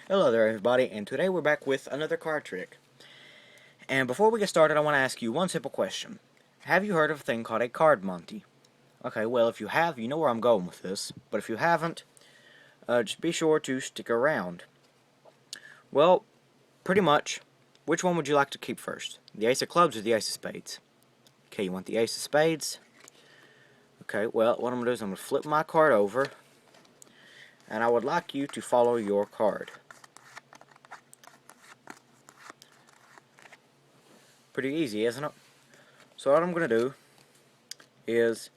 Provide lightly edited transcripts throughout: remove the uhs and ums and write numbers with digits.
Hello there everybody, and today we're back with another card trick. And before we get started, I want to ask you one simple question. Have you heard of a thing called a card Monte? Okay, well if you have, you know where I'm going with this. But if you haven't, just be sure to stick around. Well, pretty much, which one would you like to keep first? The Ace of Clubs or the Ace of Spades? Okay, you want the Ace of Spades? Okay, well what I'm going to do is I'm going to flip my card over, and I would like you to follow your card. Pretty easy, isn't it? So what I'm going to do is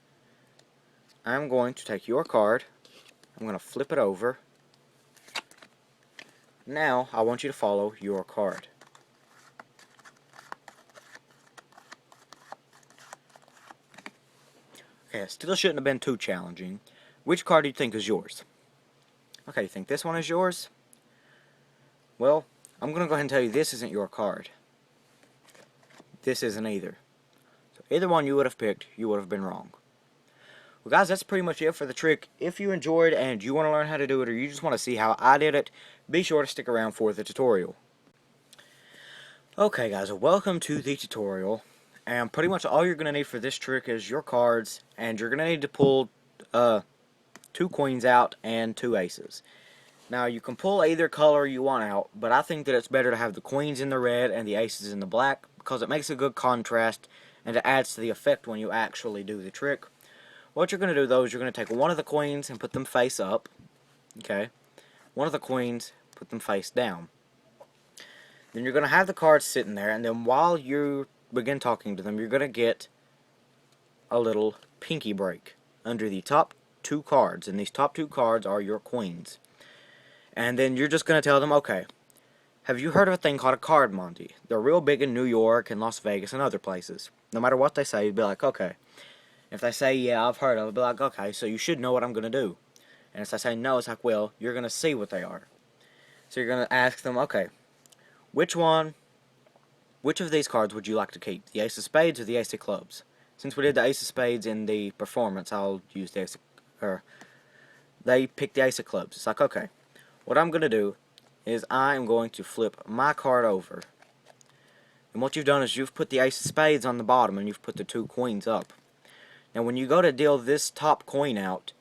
I'm going to take your card, I'm going to flip it over. Now I want you to follow your card. Okay, it still shouldn't have been too challenging. Which card do you think is yours? Okay, you think this one is yours? Well, I'm going to go ahead and tell you this isn't your card. This isn't either. So either one you would have picked, you would have been wrong. Well guys, that's pretty much it for the trick. If you enjoyed and you want to learn how to do it, or you just want to see how I did it, be sure to stick around for the tutorial. Okay guys, welcome to the tutorial. And pretty much all you're going to need for this trick is your cards, and you're going to need to pull 2 queens out and 2 aces. Now you can pull either color you want out, but I think that it's better to have the queens in the red and the aces in the black, because it makes a good contrast and it adds to the effect when you actually do the trick. What you're going to do though is you're going to take one of the queens and put them face up. Okay, one of the queens, put them face down. Then you're going to have the cards sitting there, and then while you begin talking to them, you're going to get a little pinky break under the top 2 cards, and these top 2 cards are your queens. And then you're just going to tell them, okay, have you heard of a thing called a card Monte? They're real big in New York and Las Vegas and other places. No matter what they say, you'd be like, okay. If they say, yeah, I've heard of it, be like, okay, so you should know what I'm going to do. And if they say no, it's like, well, you're going to see what they are. So you're going to ask them, okay, which of these cards would you like to keep? The Ace of Spades or the Ace of Clubs? Since we did the Ace of Spades in the performance, I'll use the Ace of, they picked the Ace of Clubs. It's like, okay, what I'm going to do is I'm going to flip my card over. And what you've done is you've put the Ace of Spades on the bottom and you've put the 2 queens up. Now when you go to deal this top coin out,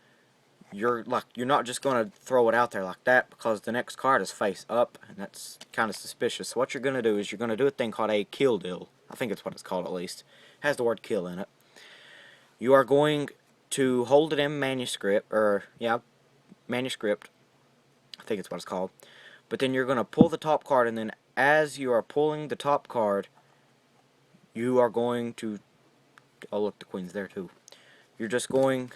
you're not just going to throw it out there like that, because the next card is face up, and that's kind of suspicious. So what you're going to do is you're going to do a thing called a kill deal. I think it's what it's called, at least. It has the word kill in it. You are going to hold it in manuscript, manuscript. I think it's what it's called. But then you're going to pull the top card, and then as you are pulling the top card, you are going to, oh look, the queen's there too. You're just going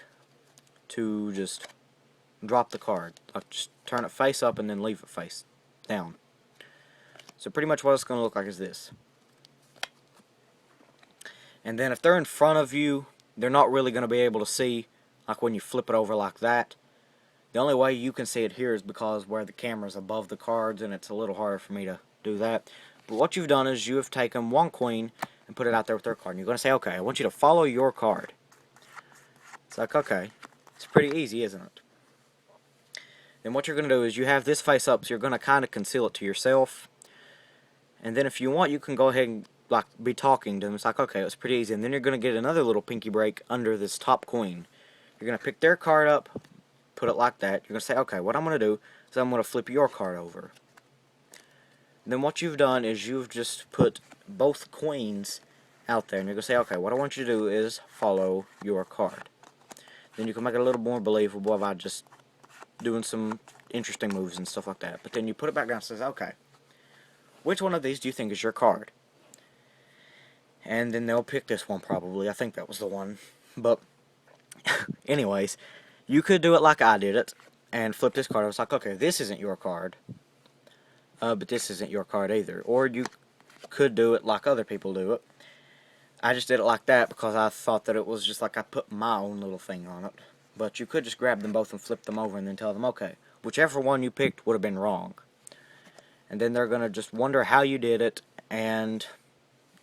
to just drop the card. Just turn it face up and then leave it face down. So pretty much what it's going to look like is this. And then if they're in front of you, they're not really going to be able to see, like when you flip it over like that. The only way you can see it here is because where the camera's above the cards, and it's a little harder for me to do that. But what you've done is you have taken one queen and put it out there with their card. And you're going to say, okay, I want you to follow your card. It's like, okay, it's pretty easy, isn't it? Then what you're going to do is you have this face up, so you're going to kind of conceal it to yourself. And then if you want, you can go ahead and be talking to them. It's like, okay, it was pretty easy. And then you're going to get another little pinky break under this top queen. You're going to pick their card up, put it like that. You're going to say, okay, what I'm going to do is I'm going to flip your card over. And then what you've done is you've just put both queens out there. And you're going to say, okay, what I want you to do is follow your card. Then you can make it a little more believable by just doing some interesting moves and stuff like that. But then you put it back down and says, okay, which one of these do you think is your card? And then they'll pick this one probably. I think that was the one. But anyways, you could do it like I did it and flip this card. I was like, okay, this isn't your card. But this isn't your card either. Or you could do it like other people do it. I just did it like that because I thought that it was just like I put my own little thing on it. But you could just grab them both and flip them over and then tell them, okay, whichever one you picked would have been wrong. And then they're going to just wonder how you did it, and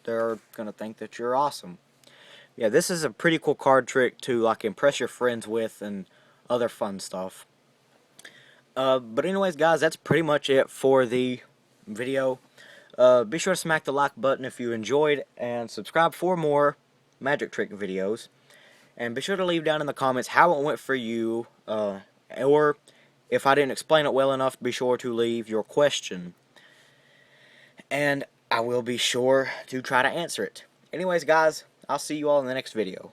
they're going to think that you're awesome. Yeah, this is a pretty cool card trick to like impress your friends with and other fun stuff. But anyways, guys, that's pretty much it for the video. Be sure to smack the like button if you enjoyed, and subscribe for more magic trick videos. And be sure to leave down in the comments how it went for you, or if I didn't explain it well enough, be sure to leave your question. And I will be sure to try to answer it. Anyways, guys, I'll see you all in the next video.